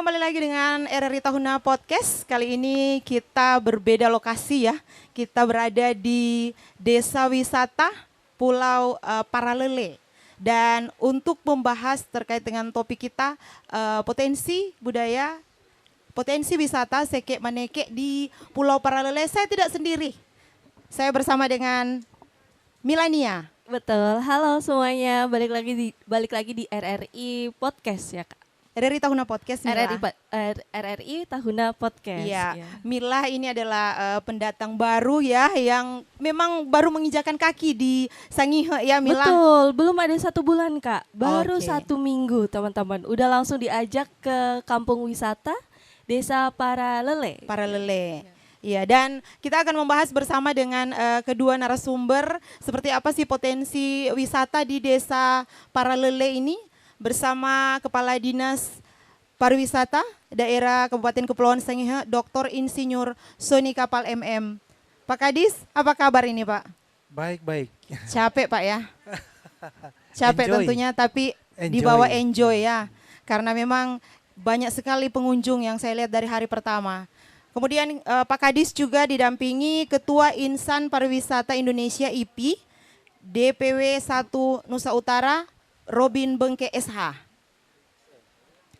kembali lagi dengan RRI Tahuna Podcast. Kali ini kita berbeda lokasi ya. Kita berada di Desa Wisata Pulau Paralele. Dan untuk membahas terkait dengan topik kita, potensi budaya, potensi wisata Seke Maneke di Pulau Paralele, saya tidak sendiri. Saya bersama dengan Milania. Betul, halo semuanya, balik lagi di RRI Podcast ya Kak. RRI Tahuna Podcast, Mila. RRI Tahuna Podcast. Iya, Mila ini adalah pendatang baru ya, yang memang baru menginjakan kaki di Sangihe ya Mila. Betul, belum ada 1 bulan Kak, baru Oke. 1 minggu teman-teman. Udah langsung diajak ke kampung wisata Desa Paralele. Paralele. Iya, dan kita akan membahas bersama dengan kedua narasumber seperti apa sih potensi wisata di Desa Paralele ini bersama Kepala Dinas Pariwisata Daerah Kabupaten Kepulauan Sangihe, Dr. Insinyur Soni Kapal MM. Pak Kadis, apa kabar ini Pak? Baik. Capek Pak ya? Capek Enjoy. tentunya, tapi dibawa enjoy ya. Karena memang banyak sekali pengunjung yang saya lihat dari hari pertama. Kemudian Pak Kadis juga didampingi Ketua Insan Pariwisata Indonesia IPI, DPW 1 Nusa Utara, Robin Bengke SH.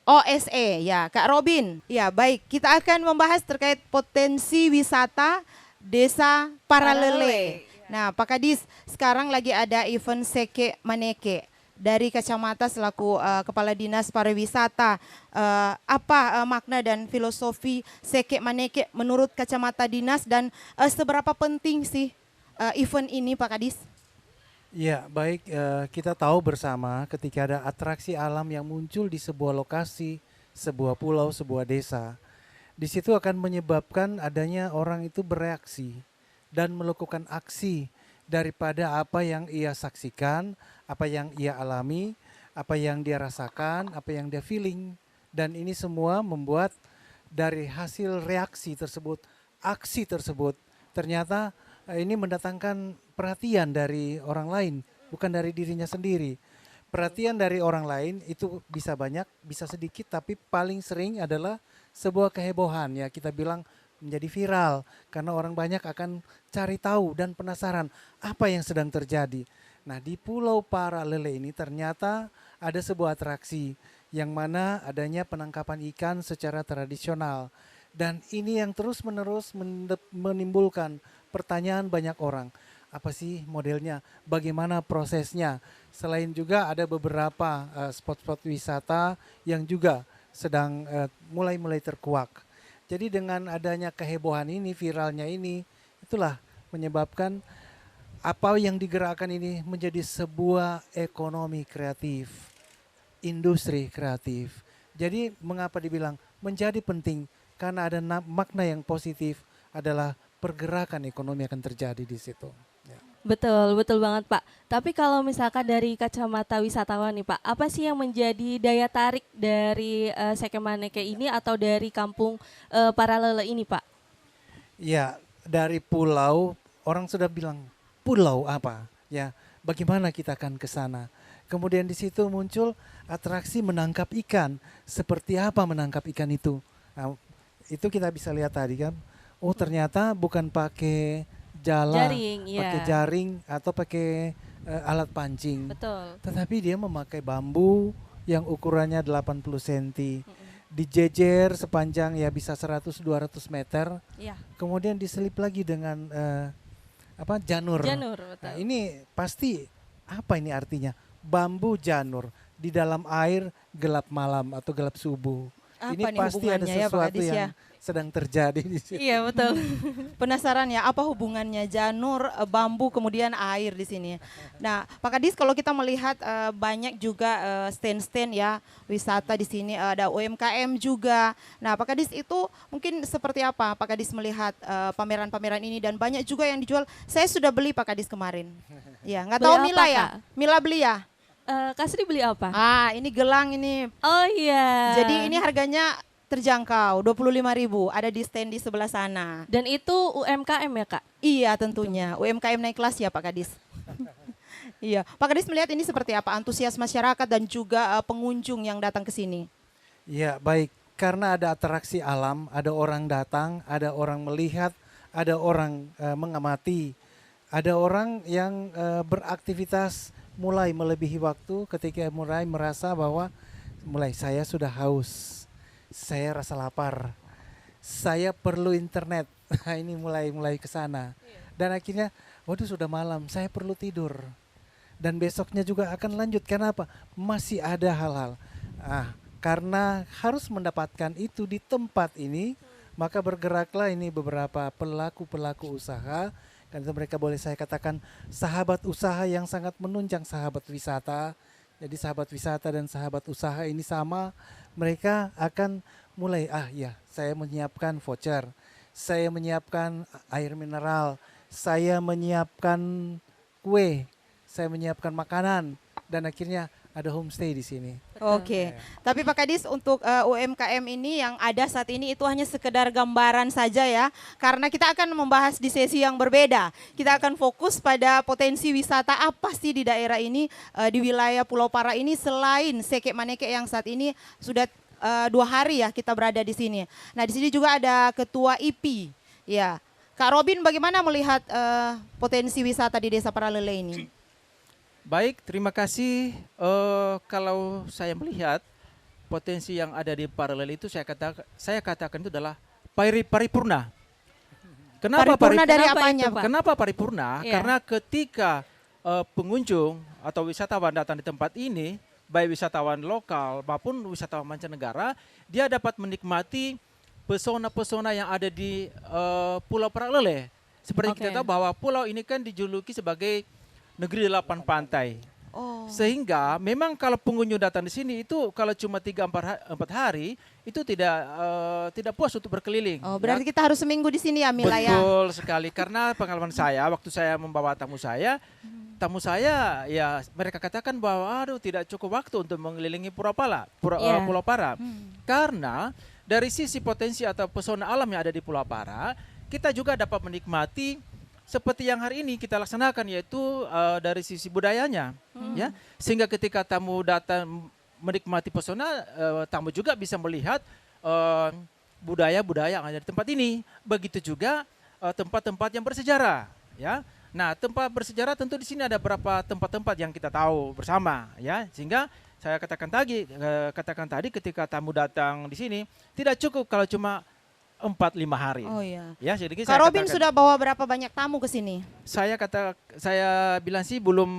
OSE, ya Kak Robin. Ya baik, kita akan membahas terkait potensi wisata Desa Paralele. Nah Pak Kadis, sekarang lagi ada event Seke Maneke. Dari kacamata selaku Kepala Dinas Pariwisata, apa makna dan filosofi Seke Maneke menurut kacamata dinas dan seberapa penting sih event ini Pak Kadis? Ya, baik. Kita tahu bersama ketika ada atraksi alam yang muncul di sebuah lokasi, sebuah pulau, sebuah desa, di situ akan menyebabkan adanya orang itu bereaksi dan melakukan aksi daripada apa yang ia saksikan, apa yang ia alami, apa yang dia rasakan, apa yang dia feeling. Dan ini semua membuat dari hasil reaksi tersebut, aksi tersebut, ternyata ini mendatangkan perhatian dari orang lain, bukan dari dirinya sendiri. Perhatian dari orang lain itu bisa banyak, bisa sedikit, tapi paling sering adalah sebuah kehebohan ya, kita bilang menjadi viral karena orang banyak akan cari tahu dan penasaran apa yang sedang terjadi. Nah, di Pulau Paralele ini ternyata ada sebuah atraksi yang mana adanya penangkapan ikan secara tradisional. Dan ini yang terus-menerus menimbulkan pertanyaan banyak orang. Apa sih modelnya? Bagaimana prosesnya? Selain juga ada beberapa spot-spot wisata yang juga sedang mulai terkuak. Jadi dengan adanya kehebohan ini, viralnya ini, itulah menyebabkan apa yang digerakkan ini menjadi sebuah ekonomi kreatif, industri kreatif. Jadi mengapa dibilang menjadi penting? Karena ada makna yang positif adalah pergerakan ekonomi akan terjadi di situ. Ya. Betul banget Pak. Tapi kalau misalkan dari kacamata wisatawan nih Pak, apa sih yang menjadi daya tarik dari Seke Maneke ini atau dari kampung Paralele ini Pak? Ya, dari pulau, orang sudah bilang pulau apa? Ya, bagaimana kita akan ke sana? Kemudian di situ muncul atraksi menangkap ikan. Seperti apa menangkap ikan itu? Nah, itu kita bisa lihat tadi kan. Oh, ternyata bukan pakai pakai jaring atau pakai alat pancing. Betul. Tetapi dia memakai bambu yang ukurannya 80 cm. Dijejer sepanjang ya bisa 100-200 meter. Iya. Kemudian diselip lagi dengan janur. Betul. Nah, ini pasti apa ini artinya? Bambu janur di dalam air gelap malam atau gelap subuh. Apa Ini nih pasti ada hubungannya ya, Pak sesuatu Kadis, yang ya? sedang terjadi di situ. Iya betul. Penasaran ya, apa hubungannya janur, bambu, kemudian air di sini. Nah, Pak Kadis, kalau kita melihat banyak juga stand-stand ya wisata di sini, ada UMKM juga. Nah, Pak Kadis itu mungkin seperti apa Pak Kadis melihat pameran-pameran ini dan banyak juga yang dijual. Saya sudah beli Pak Kadis kemarin. Ya, nggak tahu Beli Mila apa, ya? Kak? Mila beli ya? Kasri beli apa? Ini gelang ini. Oh iya. Jadi ini harganya terjangkau, 25.000, ada di stand di sebelah sana. Dan itu UMKM ya Kak? Iya tentunya, UMKM naik kelas ya Pak Kadis. Iya, Pak Kadis melihat ini seperti apa antusias masyarakat dan juga pengunjung yang datang ke sini? Ya baik, karena ada atraksi alam, ada orang datang, ada orang melihat, ada orang mengamati, ada orang yang beraktivitas mulai melebihi waktu ketika mulai merasa bahwa saya sudah haus, saya rasa lapar, saya perlu internet. Ini mulai ke sana. Dan akhirnya, waduh sudah malam, saya perlu tidur. Dan besoknya juga akan lanjut. Karena apa? Masih ada hal-hal. Karena harus mendapatkan itu di tempat ini, maka bergeraklah ini beberapa pelaku-pelaku usaha. Dan itu mereka boleh saya katakan sahabat usaha yang sangat menunjang sahabat wisata. Jadi sahabat wisata dan sahabat usaha ini sama, mereka akan mulai, saya menyiapkan voucher, saya menyiapkan air mineral, saya menyiapkan kue, saya menyiapkan makanan, dan akhirnya ada homestay di sini. Oke, tapi Pak Kadis untuk UMKM ini yang ada saat ini itu hanya sekedar gambaran saja ya. Karena kita akan membahas di sesi yang berbeda. Kita akan fokus pada potensi wisata apa sih di daerah ini, di wilayah Pulau Para ini selain Seke Maneke yang saat ini sudah 2 hari ya kita berada di sini. Nah di sini juga ada Ketua IPI. Ya, Kak Robin bagaimana melihat potensi wisata di Desa Paralele ini? Baik, terima kasih. Kalau saya melihat potensi yang ada di Paralel itu saya katakan itu adalah paripurna. Kenapa Paripurna dari Kenapa apanya, itu, Pak? Kenapa paripurna? Iya. Karena ketika pengunjung atau wisatawan datang di tempat ini, baik wisatawan lokal maupun wisatawan mancanegara, dia dapat menikmati pesona-pesona yang ada di Pulau Paralele. Seperti kita tahu bahwa pulau ini kan dijuluki sebagai negeri 8 pantai. Sehingga memang kalau pengunjung datang di sini itu kalau cuma 3-4 hari itu tidak puas untuk berkeliling. Berarti kita harus seminggu di sini ya Mila ya? Betul sekali, karena pengalaman saya waktu saya membawa tamu saya ya mereka katakan bahwa tidak cukup waktu untuk mengelilingi Pulau Para. Karena dari sisi potensi atau pesona alam yang ada di Pulau Para, kita juga dapat menikmati seperti yang hari ini kita laksanakan, yaitu dari sisi budayanya, ya, sehingga ketika tamu datang menikmati pesona, tamu juga bisa melihat budaya-budaya yang ada di tempat ini. Begitu juga tempat-tempat yang bersejarah, ya. Nah, tempat bersejarah tentu di sini ada beberapa tempat-tempat yang kita tahu bersama, ya, sehingga saya katakan tadi ketika tamu datang di sini tidak cukup kalau cuma 4-5 hari. Oh iya. Ya, jadi Kak Robin sudah bawa berapa banyak tamu ke sini? Saya bilang sih belum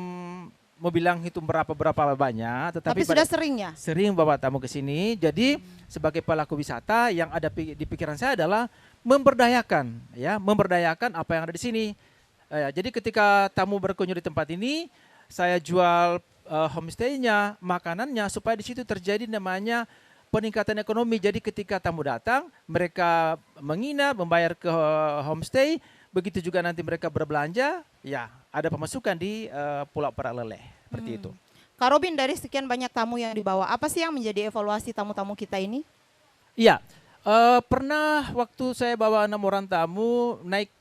mau bilang hitung berapa banyak, Tapi sudah sering ya? Sering bawa tamu ke sini. Jadi sebagai pelaku wisata yang ada di pikiran saya adalah memberdayakan apa yang ada di sini. Jadi ketika tamu berkunjung di tempat ini, saya jual homestay-nya, makanannya supaya di situ terjadi namanya peningkatan ekonomi. Jadi ketika tamu datang, mereka menginap, membayar ke homestay, begitu juga nanti mereka berbelanja, ya ada pemasukan di Pulau Paralele, seperti itu. Kak Robin, dari sekian banyak tamu yang dibawa, apa sih yang menjadi evaluasi tamu-tamu kita ini? Iya, pernah waktu saya bawa 6 orang tamu naik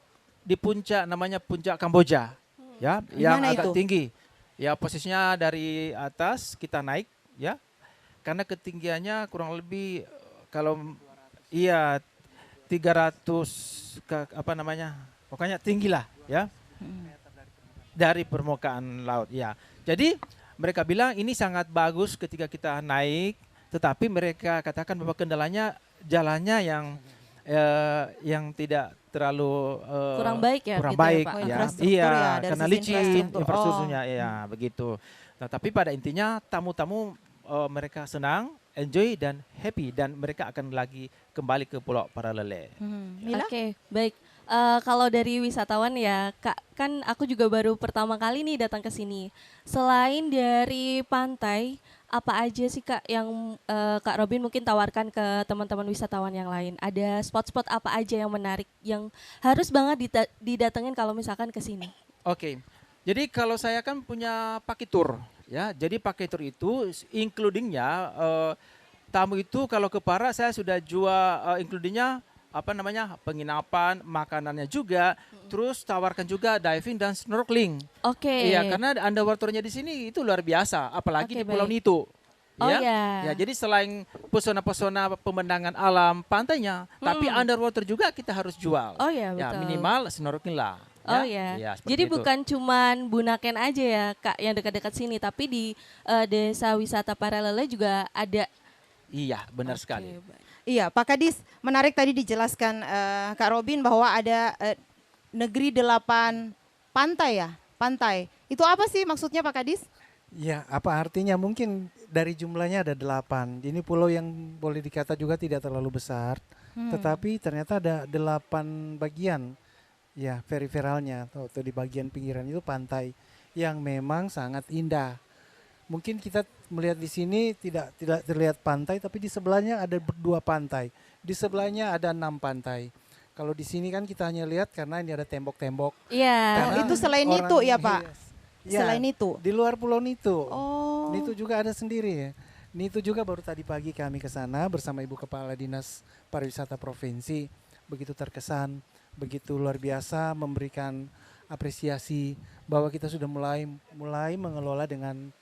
di puncak, namanya puncak Kamboja, ya, yang agak tinggi. Ya posisinya dari atas kita naik, ya. Karena ketinggiannya kurang lebih kalau 300 pokoknya tinggi lah ya dari permukaan laut ya. Jadi mereka bilang ini sangat bagus ketika kita naik, tetapi mereka katakan bahwa kendalanya jalannya yang tidak terlalu kurang baik ya, kurang gitu baik ya, Pak. ya. Infrastruktur ya, dari Karena sisi licin infrastrukturnya Oh. ya begitu. Nah, tapi pada intinya tamu-tamu mereka senang, enjoy dan happy, dan mereka akan lagi kembali ke Pulau Paralele. Mila? Oke, baik. Kalau dari wisatawan ya, Kak, kan aku juga baru pertama kali nih datang ke sini. Selain dari pantai, apa aja sih Kak yang Kak Robin mungkin tawarkan ke teman-teman wisatawan yang lain? Ada spot-spot apa aja yang menarik, yang harus banget didatengin kalau misalkan ke sini? Oke, jadi kalau saya kan punya paket tour. Ya, jadi paket tour itu includingnya tamu itu kalau ke Para saya sudah jual includingnya penginapan, makanannya juga, terus tawarkan juga diving dan snorkeling. Oke. Iya, karena underwaternya di sini itu luar biasa, apalagi Oke, di Pulau baik. Nitu. Oh ya. ya. Ya, jadi selain pesona-pesona pemandangan alam pantainya, tapi underwater juga kita harus jual. Oh ya, Ya, betul. minimal snorkeling lah. Oh ya. Ya, seperti Jadi itu. bukan cuman Bunaken aja ya Kak yang dekat-dekat sini, tapi di desa wisata Paralele juga ada. Iya, benar sekali. Oke, baik. Iya, Pak Kadis, menarik tadi dijelaskan Kak Robin bahwa ada negeri 8 pantai ya, pantai. Itu apa sih maksudnya Pak Kadis? Ya, apa artinya? Mungkin dari jumlahnya ada 8. Ini pulau yang boleh dikata juga tidak terlalu besar, tetapi ternyata ada 8 bagian. Ya, periferalnya atau di bagian pinggiran itu pantai yang memang sangat indah. Mungkin kita melihat di sini tidak terlihat pantai, tapi di sebelahnya ada 2 pantai. Di sebelahnya ada 6 pantai. Kalau di sini kan kita hanya lihat karena ini ada tembok-tembok. Iya. Oh, itu selain itu ya, Pak? Ya, Selain itu? di luar pulau Nitu. Oh. Nitu juga ada sendiri ya. Nitu juga baru tadi pagi kami ke sana bersama Ibu Kepala Dinas Pariwisata Provinsi. Begitu terkesan, begitu luar biasa memberikan apresiasi bahwa kita sudah mulai mengelola dengan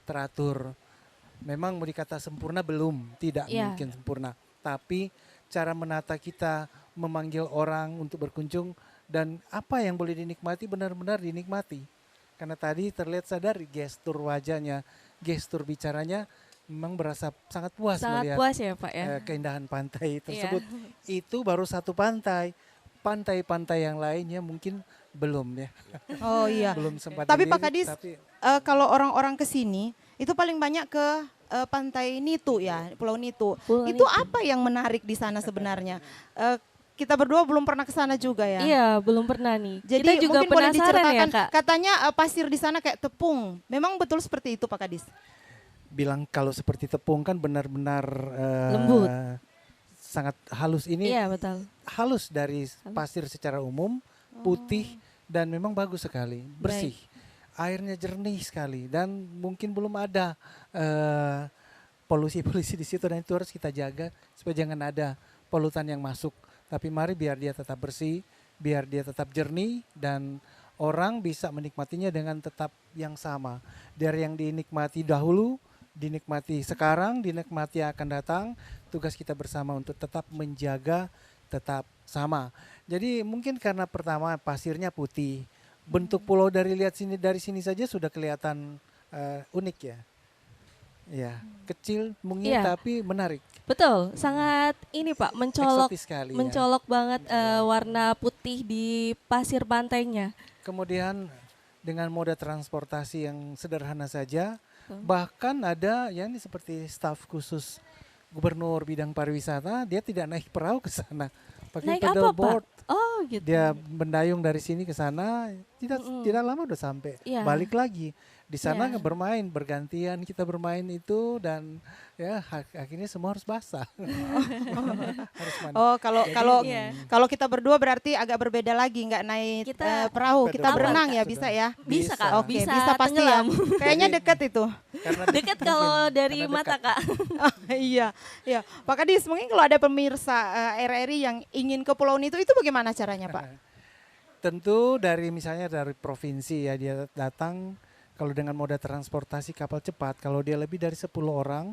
teratur. Memang mau dikata sempurna belum, tidak Iya. mungkin sempurna. Tapi cara menata kita memanggil orang untuk berkunjung dan apa yang boleh dinikmati benar-benar dinikmati. Karena tadi terlihat sadar gestur wajahnya, gestur bicaranya memang berasa sangat puas Sangat melihat puas ya Pak ya. keindahan pantai tersebut. Itu baru satu pantai. Pantai-pantai yang lainnya mungkin belum ya. Oh iya. Belum sempat Tapi dilirik, Pak Kadis, tapi kalau orang-orang ke sini itu paling banyak ke pantai Nitu ya, Pulau Nitu. Pulau Itu Nitu. apa yang menarik di sana sebenarnya? Kita berdua belum pernah ke sana juga ya. Iya, belum pernah nih. Jadi Kita juga mungkin boleh penasaran diceritakan, ya Kak. katanya pasir di sana kayak tepung. Memang betul seperti itu Pak Kadis? bilang kalau seperti tepung kan benar-benar Lembut. sangat halus. Ini Iya, betul. halus dari pasir secara umum, putih dan memang bagus sekali, bersih. Airnya jernih sekali dan mungkin belum ada polusi-polusi di situ, dan itu harus kita jaga supaya jangan ada polutan yang masuk. Tapi mari biar dia tetap bersih, biar dia tetap jernih dan orang bisa menikmatinya dengan tetap yang sama. Dari yang dinikmati dahulu, dinikmati sekarang, dinikmati akan datang, tugas kita bersama untuk tetap menjaga tetap sama. Jadi mungkin karena pertama pasirnya putih, bentuk pulau dari sini saja sudah kelihatan unik ya. Ya, kecil mungkin Iya. tapi menarik. Betul, sangat ini Pak, mencolok Eksotis sekali ya. mencolok banget warna putih di pasir pantainya. Kemudian dengan moda transportasi yang sederhana saja, bahkan ada yang ini seperti staf khusus gubernur bidang pariwisata, dia tidak naik perahu ke sana, pakai Naik apa Pak? paddleboard. Oh gitu. Dia mendayung dari sini ke sana, tidak lama udah sampai. Iya. Balik lagi. Di sana Iya. bermain, bergantian kita bermain itu, dan ya akhirnya semua harus basah. Harus mandi. Oh, kalau iya. kalau kita berdua berarti agak berbeda lagi, nggak naik Kita perahu, kita Paddleboard berenang ya, sudah. bisa ya? Bisa, Kak. Oke, Bisa bisa pasti ya. tenggelam. Kayaknya deket itu. Karena Dekat kalau mungkin, dari karena mata dekat. Kak. Iya, iya. Pak Kadis, mungkin kalau ada pemirsa RRI yang ingin ke Pulau Nitu itu bagaimana caranya, Pak? Tentu misalnya dari provinsi ya, dia datang kalau dengan moda transportasi kapal cepat, kalau dia lebih dari 10 orang,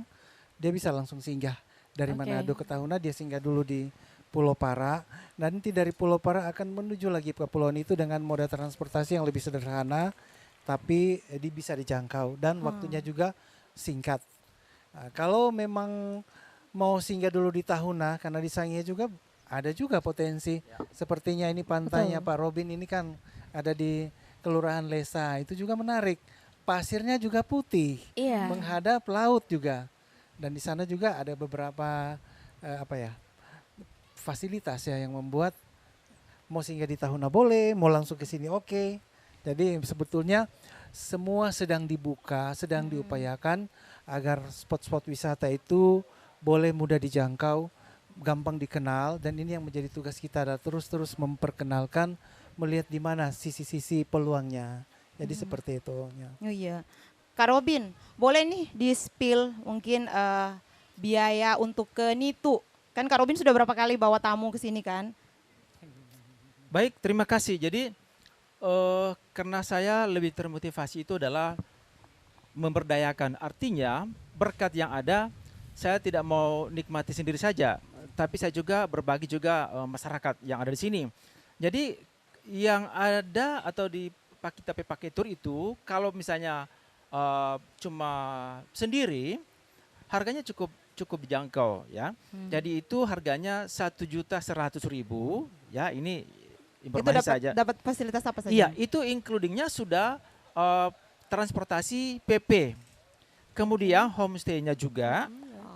dia bisa langsung singgah. Dari Oke. Manado ke Tahuna dia singgah dulu di Pulau Para. Nanti dari Pulau Para akan menuju lagi ke Pulau Nitu dengan moda transportasi yang lebih sederhana, tapi bisa dijangkau dan waktunya juga singkat. Nah, kalau memang mau singgah dulu di Tahuna, karena di Sangihe juga ada juga potensi. Sepertinya ini pantainya Pak Robin ini kan ada di Kelurahan Lesa, itu juga menarik. Pasirnya juga putih, Iya. menghadap laut juga. Dan di sana juga ada beberapa fasilitas ya yang membuat mau singgah di Tahuna boleh, mau langsung ke sini oke. Jadi sebetulnya semua sedang dibuka, sedang diupayakan agar spot-spot wisata itu boleh mudah dijangkau, gampang dikenal, dan ini yang menjadi tugas kita adalah terus-terus memperkenalkan, melihat di mana sisi-sisi peluangnya. Jadi seperti itu. Ya. Oh iya. Kak Robin, boleh nih di-spill mungkin biaya untuk ke Nitu. Kan Kak Robin sudah berapa kali bawa tamu ke sini kan? Baik, terima kasih. Jadi karena saya lebih termotivasi itu adalah memberdayakan. Artinya berkat yang ada, saya tidak mau nikmati sendiri saja, tapi saya juga berbagi juga masyarakat yang ada di sini. Jadi yang ada atau di kita pakai tur itu, kalau misalnya cuma sendiri, harganya cukup dijangkau ya. Jadi itu harganya 1.100.000 ya. Ini Itu informasi saja. dapat fasilitas apa saja? Iya, itu includingnya sudah transportasi PP, kemudian homestay-nya juga,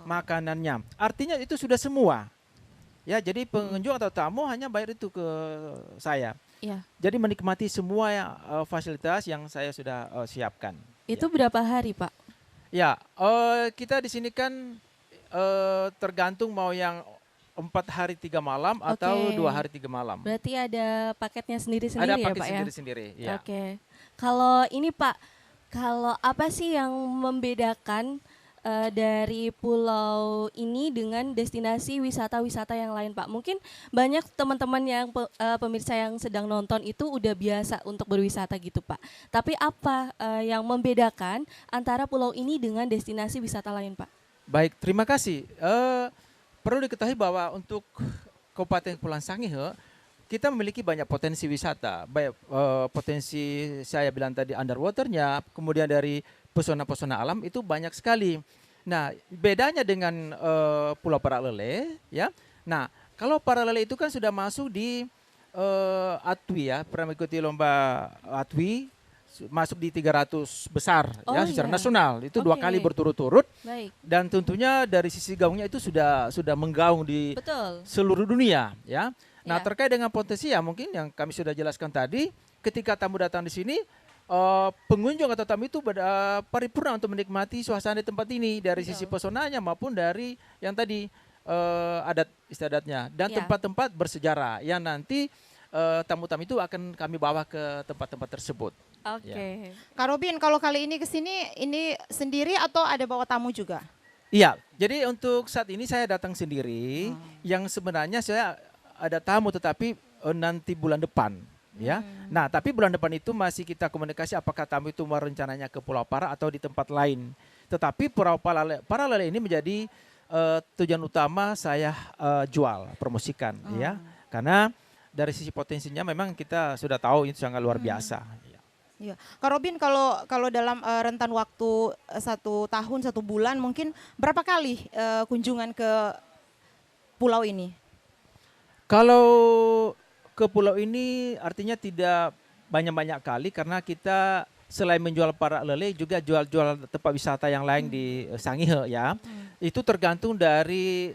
makanannya. Artinya itu sudah semua. Ya, jadi pengunjung atau tamu hanya bayar itu ke saya. Iya. Jadi menikmati semua fasilitas yang saya sudah siapkan. Itu berapa hari, Pak? Ya, kita di sini kan tergantung mau yang 4 hari 3 malam atau 2 hari 3 malam. Berarti ada paketnya sendiri-sendiri Ada ya, paket Pak ya? sendiri-sendiri. Ya. Oke. Kalau ini Pak, kalau apa sih yang membedakan dari pulau ini dengan destinasi wisata-wisata yang lain, Pak? Mungkin banyak teman-teman yang pemirsa yang sedang nonton itu udah biasa untuk berwisata gitu, Pak. Tapi apa yang membedakan antara pulau ini dengan destinasi wisata lain, Pak? Baik, terima kasih. Perlu diketahui bahwa untuk Kabupaten Kepulauan Sangihe, kita memiliki banyak potensi wisata. Baik potensi saya bilang tadi underwaternya, kemudian dari pesona-pesona alam itu banyak sekali. Nah, bedanya dengan Pulau Paralele, ya. Nah, kalau Paralele itu kan sudah masuk di ATWI ya, pernah mengikuti lomba ATWI, masuk di 300 besar ya secara nasional. Itu 2 kali berturut-turut. Baik. Dan tentunya dari sisi gaungnya itu sudah menggaung di seluruh dunia ya. Nah, terkait dengan potensi ya mungkin yang kami sudah jelaskan tadi, ketika tamu datang di sini, pengunjung atau tamu itu paripurna untuk menikmati suasana di tempat ini dari sisi pesonanya maupun dari yang tadi adat istiadatnya dan tempat-tempat bersejarah yang nanti tamu-tamu itu akan kami bawa ke tempat-tempat tersebut. Oke. Kak Robin, kalau kali ini kesini ini sendiri atau ada bawa tamu juga? Iya, jadi untuk saat ini saya datang sendiri. Yang sebenarnya saya ada tamu tetapi nanti bulan depan. Ya, nah tapi bulan depan itu masih kita komunikasi apakah tamu itu mau rencananya ke Pulau Para atau di tempat lain. Tetapi Pulau Paralele ini menjadi tujuan utama saya jual, promosikan, ya, karena dari sisi potensinya memang kita sudah tahu itu sangat luar biasa. Iya, Kak Robin, kalau dalam rentan waktu 1 tahun 1 bulan mungkin berapa kali kunjungan ke pulau ini? Kalau ke pulau ini artinya tidak banyak-banyak kali karena kita selain menjual Paralele juga jual-jual tempat wisata yang lain di Sangihe ya. Itu tergantung dari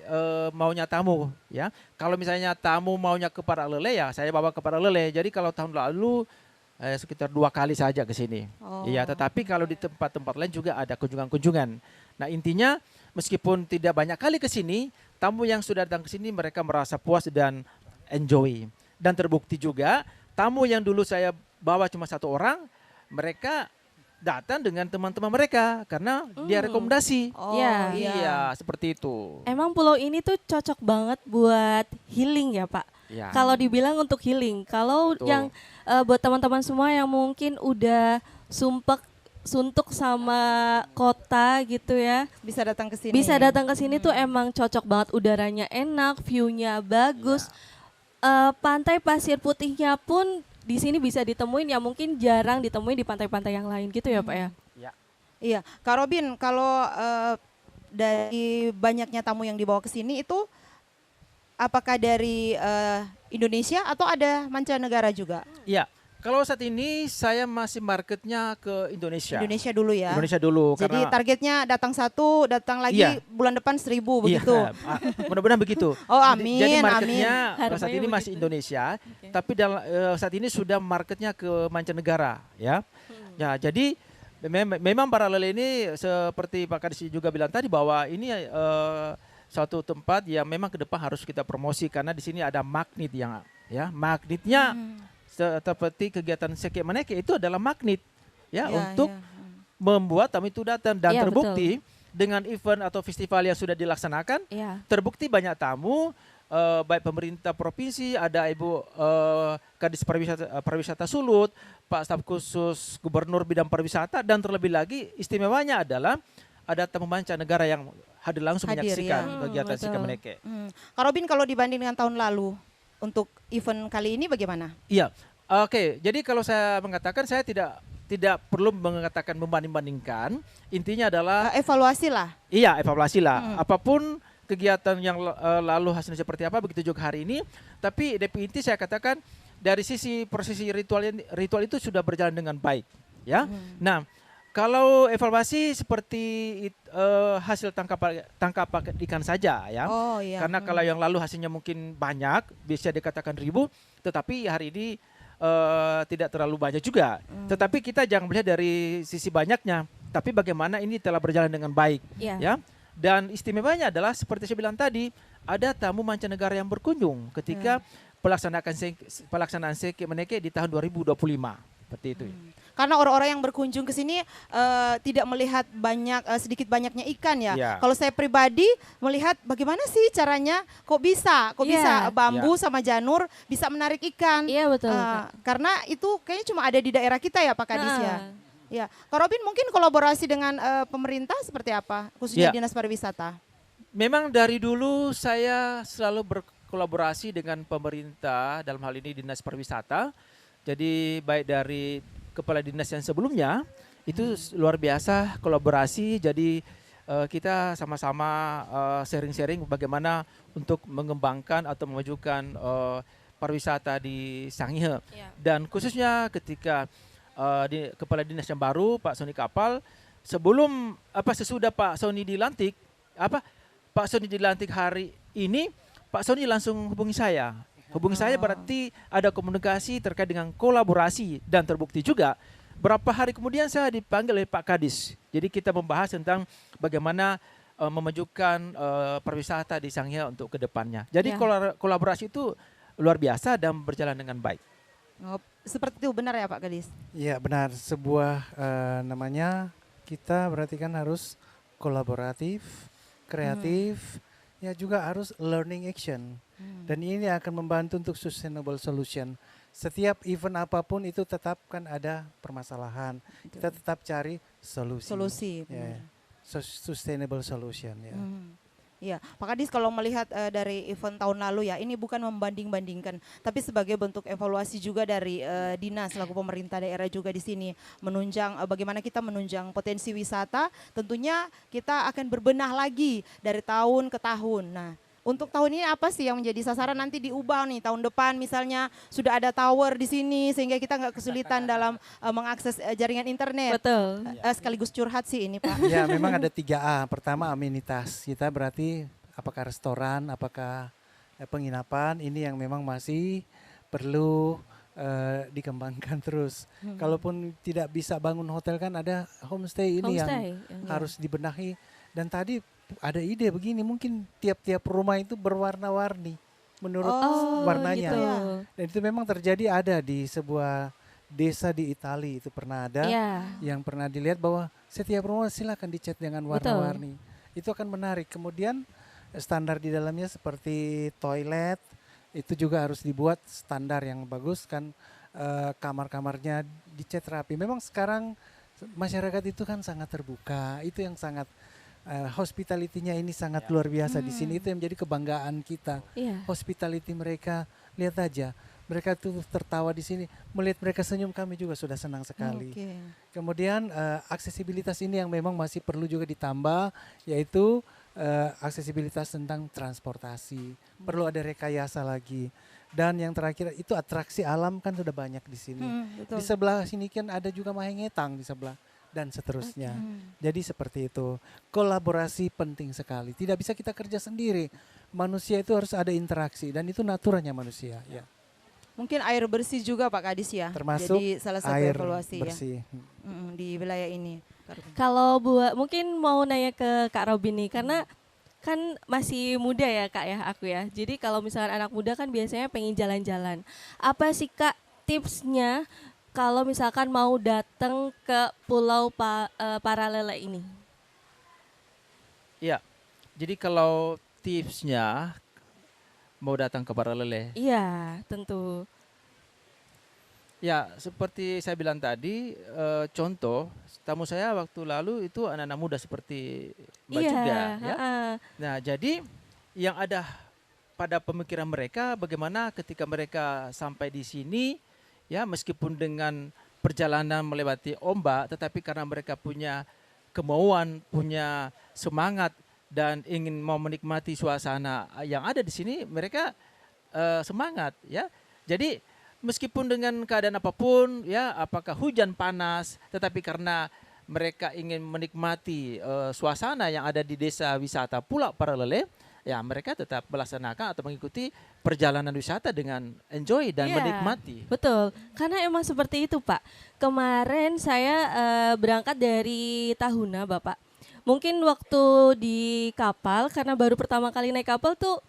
maunya tamu ya. Kalau misalnya tamu maunya ke Paralele ya saya bawa ke Paralele. Jadi kalau tahun lalu sekitar 2 kali saja ke sini. Iya, tetapi kalau di tempat-tempat lain juga ada kunjungan-kunjungan. Nah, intinya meskipun tidak banyak kali ke sini, tamu yang sudah datang ke sini mereka merasa puas dan enjoy. Dan terbukti juga tamu yang dulu saya bawa cuma 1 orang, mereka datang dengan teman-teman mereka karena dia rekomendasi. Iya, seperti itu. Emang pulau ini tuh cocok banget buat healing ya, Pak? Ya. Kalau dibilang untuk healing, kalau yang buat teman-teman semua yang mungkin udah suntuk sama kota gitu ya, bisa datang ke sini. Bisa datang ke sini tuh emang cocok banget, udaranya enak, view-nya bagus. Pantai pasir putihnya pun di sini bisa ditemuin yang mungkin jarang ditemuin di pantai-pantai yang lain gitu ya, Pak ya. Iya, Kak Robin, kalau dari banyaknya tamu yang dibawa ke sini itu apakah dari Indonesia atau ada mancanegara juga? Iya, kalau saat ini saya masih marketnya ke Indonesia. Indonesia dulu ya. Indonesia dulu. Jadi karena targetnya datang 1, datang lagi bulan depan 1.000 begitu. Mudah-mudahan begitu. Oh amin, Jadi marketnya amin. saat ini masih Indonesia, tapi saat ini sudah marketnya ke mancanegara, ya. Ya, jadi memang Paralele ini seperti Pak Kadis juga bilang tadi bahwa ini suatu tempat yang memang ke depan harus kita promosi karena di sini ada magnet yang magnetnya seperti kegiatan Seke Maneke itu adalah magnet untuk membuat tamu itu datang dan terbukti dengan event atau festival yang sudah dilaksanakan terbukti banyak tamu baik pemerintah provinsi, ada Ibu Kadis Pariwisata Sulut, Pak Staf Khusus Gubernur Bidang Pariwisata dan terlebih lagi istimewanya adalah ada tamu mancanegara yang hadir langsung Hadir, menyaksikan ya. kegiatan Betul. Sika Meneke. Kak Robin, kalau dibanding dengan tahun lalu untuk event kali ini bagaimana? Iya, oke. Jadi kalau saya mengatakan saya tidak perlu mengatakan membanding-bandingkan. Intinya adalah Evaluasi lah. iya evaluasi lah. Apapun kegiatan yang lalu hasilnya seperti apa, begitu juga hari ini. Tapi definiti saya katakan dari sisi prosesi ritual itu sudah berjalan dengan baik, ya. Nah, kalau evaluasi seperti hasil tangkap ikan saja, ya. Oh iya. Karena kalau yang lalu hasilnya mungkin banyak, bisa dikatakan 1.000, tetapi hari ini tidak terlalu banyak juga. Tetapi kita jangan melihat dari sisi banyaknya, tapi bagaimana ini telah berjalan dengan baik, Iya. ya. Dan istimewanya adalah seperti saya bilang tadi, ada tamu mancanegara yang berkunjung ketika pelaksanaan Sika Meneke di tahun 2025, seperti itu. Karena orang-orang yang berkunjung ke sini tidak melihat sedikit banyaknya ikan ya. Iya. Kalau saya pribadi melihat bagaimana sih caranya, kok bisa Iya. bambu sama janur bisa menarik ikan. Iya, betul, Kak. Karena itu kayaknya cuma ada di daerah kita ya Pak Kadis ya. Nah. Ya, Kak Robin mungkin kolaborasi dengan pemerintah seperti apa, khususnya Iya. Dinas Pariwisata. Memang dari dulu saya selalu berkolaborasi dengan pemerintah, dalam hal ini Dinas Pariwisata. Jadi baik dari kepala dinas yang sebelumnya itu luar biasa kolaborasi. Jadi kita sama-sama sharing-sharing bagaimana untuk mengembangkan atau memajukan pariwisata di Sangihe. Iya. Dan khususnya ketika kepala dinas yang baru Pak Sony Kapal, sesudah Pak Sony dilantik, Pak Sony dilantik hari ini, Pak Sony langsung hubungi saya. Saya berarti ada komunikasi terkait dengan kolaborasi, dan terbukti juga berapa hari kemudian saya dipanggil oleh Pak Kadis. Jadi kita membahas tentang bagaimana memajukan pariwisata di Sangihe untuk kedepannya. Jadi Ya. kolaborasi itu luar biasa dan berjalan dengan baik. Oh, seperti itu benar ya Pak Kadis? Iya benar, sebuah namanya kita berarti kan harus kolaboratif, kreatif, ya juga harus learning action. Dan ini akan membantu untuk sustainable solution. Setiap event apapun itu tetap kan ada permasalahan. Kita tetap cari solusi. Solusi. Ya, sustainable solution ya. Iya, Pak Kadis, kalau melihat dari event tahun lalu ya, ini bukan membanding-bandingkan, tapi sebagai bentuk evaluasi juga dari dinas selaku pemerintah daerah juga di sini menunjang bagaimana kita menunjang potensi wisata. Tentunya kita akan berbenah lagi dari tahun ke tahun. Nah, untuk tahun ini apa sih yang menjadi sasaran, nanti diubah nih tahun depan misalnya sudah ada tower di sini sehingga kita nggak kesulitan dalam mengakses jaringan internet. Betul. Sekaligus curhat sih ini Pak. Ya memang ada 3A. Pertama amenitas. Kita berarti apakah restoran, apakah penginapan, ini yang memang masih perlu dikembangkan terus. Kalaupun tidak bisa bangun hotel kan ada homestay ini yang harus dibenahi. Dan tadi ada ide begini, mungkin tiap-tiap rumah itu berwarna-warni menurut warnanya. Gitu. Dan itu memang terjadi, ada di sebuah desa di Italia, itu pernah ada yang pernah dilihat bahwa setiap rumah silakan dicat dengan warna-warni. Itu akan menarik. Kemudian standar di dalamnya seperti toilet itu juga harus dibuat standar yang bagus kan, kamar-kamarnya dicat rapi. Memang sekarang masyarakat itu kan sangat terbuka, itu yang sangat hospitality-nya ini sangat luar biasa di sini. Itu yang menjadi kebanggaan kita. Hospitality mereka, lihat aja, mereka tuh tertawa di sini, melihat mereka senyum kami juga sudah senang sekali. Kemudian aksesibilitas ini yang memang masih perlu juga ditambah, yaitu aksesibilitas tentang transportasi. Perlu ada rekayasa lagi. Dan yang terakhir itu atraksi alam kan sudah banyak di sini. Di sebelah sini kan ada juga Mahengetang di sebelah, dan seterusnya. Jadi seperti itu. Kolaborasi penting sekali. Tidak bisa kita kerja sendiri. Manusia itu harus ada interaksi, dan itu naturanya manusia. Ya. Mungkin air bersih juga Pak Kadis ya. Termasuk jadi salah satu air evaluasi bersih. ya di wilayah ini. Kalau mungkin mau nanya ke Kak Robin nih, karena kan masih muda ya Kak ya, aku ya. Jadi kalau misalkan anak muda kan biasanya pengen jalan-jalan. Apa sih Kak tipsnya kalau misalkan mau datang ke Pulau Paralele ini? Iya, jadi kalau tipsnya mau datang ke Paralele. Iya, tentu. Ya, seperti saya bilang tadi, contoh tamu saya waktu lalu itu anak-anak muda seperti Mbak Iya, juga, ya. heeh. Nah, jadi yang ada pada pemikiran mereka bagaimana ketika mereka sampai di sini, ya meskipun dengan perjalanan melewati ombak, tetapi karena mereka punya kemauan, punya semangat dan ingin mau menikmati suasana yang ada di sini, mereka semangat, ya. Jadi meskipun dengan keadaan apapun, ya apakah hujan panas, tetapi karena mereka ingin menikmati suasana yang ada di desa wisata Pulau Paralele, ya mereka tetap melaksanakan atau mengikuti perjalanan wisata dengan enjoy dan Iya, menikmati. betul. Karena emang seperti itu, Pak. Kemarin saya berangkat dari Tahuna, Bapak. Mungkin waktu di kapal, karena baru pertama kali naik kapal tuh,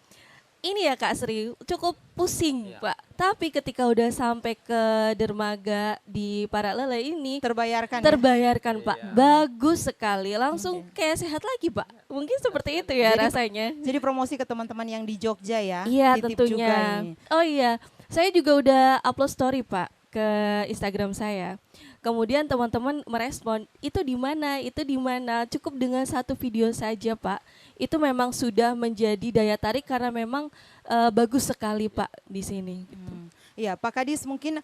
ini ya Kak Sri, cukup pusing, Pak. Tapi ketika udah sampai ke dermaga di Paralele ini, Terbayarkan ya? terbayarkan Pak, bagus sekali, langsung kayak sehat lagi Pak. Mungkin seperti itu ya Jadi- rasanya. Jadi promosi ke teman-teman yang di Jogja ya. Iya Titip juga tentunya. ini. Oh iya, saya juga udah upload story Pak ke Instagram saya. Kemudian teman-teman merespon, itu di mana, itu di mana. Cukup dengan satu video saja Pak. Itu memang sudah menjadi daya tarik karena memang bagus sekali Pak di sini. Iya, Pak Kadis, mungkin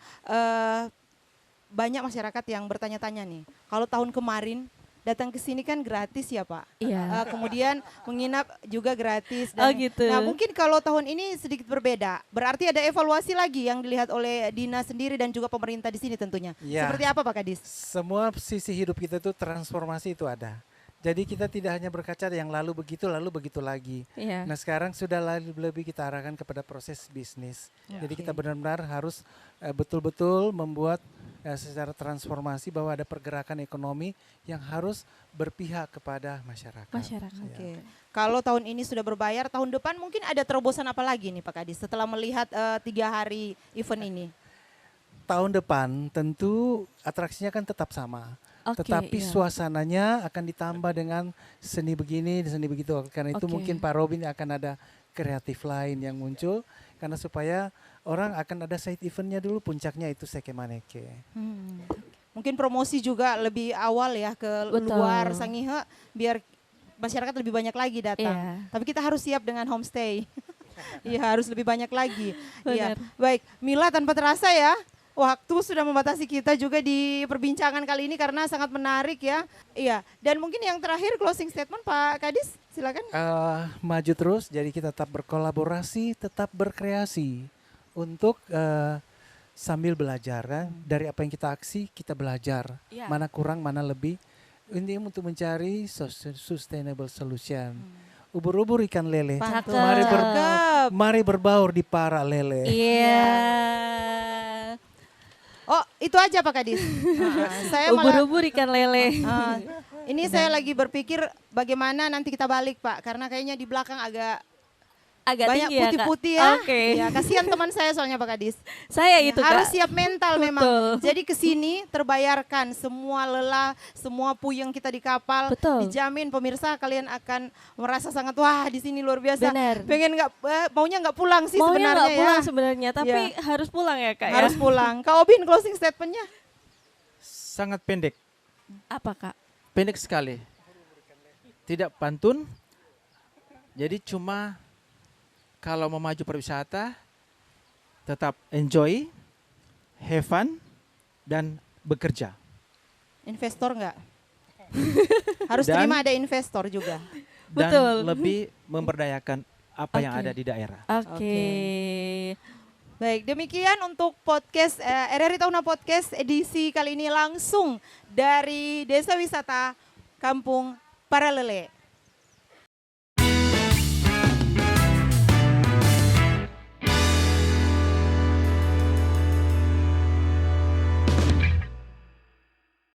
banyak masyarakat yang bertanya-tanya nih. Kalau tahun kemarin datang ke sini kan gratis ya Pak. Iya. Kemudian menginap juga gratis. Oh gitu. Nah mungkin kalau tahun ini sedikit berbeda. Berarti ada evaluasi lagi yang dilihat oleh Dina sendiri dan juga pemerintah di sini tentunya. Iya. Seperti apa Pak Kadis? Semua sisi hidup kita itu transformasi itu ada. Jadi kita tidak hanya berkaca yang lalu begitu lagi. Iya. Nah sekarang sudah lebih kita arahkan kepada proses bisnis. Jadi kita benar-benar harus betul-betul membuat secara transformasi bahwa ada pergerakan ekonomi yang harus berpihak kepada masyarakat. Masyarakat. Ya. Oke. Kalau tahun ini sudah berbayar, tahun depan mungkin ada terobosan apa lagi nih Pak Kadis setelah melihat 3 hari event ini? Tahun depan tentu atraksinya kan tetap sama. Oke, Tetapi iya. suasananya akan ditambah dengan seni begini, seni begitu. Karena itu Oke. mungkin Pak Robin akan ada kreatif lain yang muncul. Karena supaya orang akan ada side eventnya dulu, puncaknya itu Seke Maneke. Mungkin promosi juga lebih awal ya ke Betul. luar Sangihe biar masyarakat lebih banyak lagi datang. Iya. Tapi kita harus siap dengan homestay. Iya harus lebih banyak lagi. Iya. Benar. Baik, Mila tanpa terasa ya. Waktu sudah membatasi kita juga di perbincangan kali ini karena sangat menarik ya. Iya. Dan mungkin yang terakhir closing statement Pak Kadis, silakan. Maju terus, jadi kita tetap berkolaborasi, tetap berkreasi untuk sambil belajar kan. Dari apa yang kita aksi, kita belajar. Iya. Mana kurang, mana lebih. Ini untuk mencari sustainable solution. Ubur-ubur ikan lele. Pantul. Cakep. Mari berbaur di Paralele. Iya. Oh, itu aja Pak Kadis. Saya malah Ubur-ubur ikan lele. ini saya lagi berpikir bagaimana nanti kita balik Pak karena kayaknya di belakang agak Agak banyak tinggi ya, Kak? putih-putih ya. Oke. Iya, kasihan teman saya soalnya Pak Kadis. Saya itu Harus Kak. siap mental memang. Betul. Jadi ke sini terbayarkan semua lelah, semua puyeng kita di kapal. Betul. Dijamin pemirsa kalian akan merasa sangat wah di sini luar biasa. Benar. Pengen maunya nggak pulang sih Maunya sebenarnya nggak pulang ya. sebenarnya, tapi harus pulang ya Kak Harus ya? pulang. Kak Obin closing statementnya. Sangat pendek, Apa Kak? pendek sekali. Tidak pantun. Jadi cuma kalau mau maju pariwisata tetap enjoy, have fun dan bekerja. Investor nggak? Harus Dan- terima ada investor juga. Dan Betul. lebih memberdayakan apa yang Oke. ada di daerah. Oke. Baik, demikian untuk podcast RRI Tahuna Podcast edisi kali ini langsung dari Desa Wisata Kampung Paralele.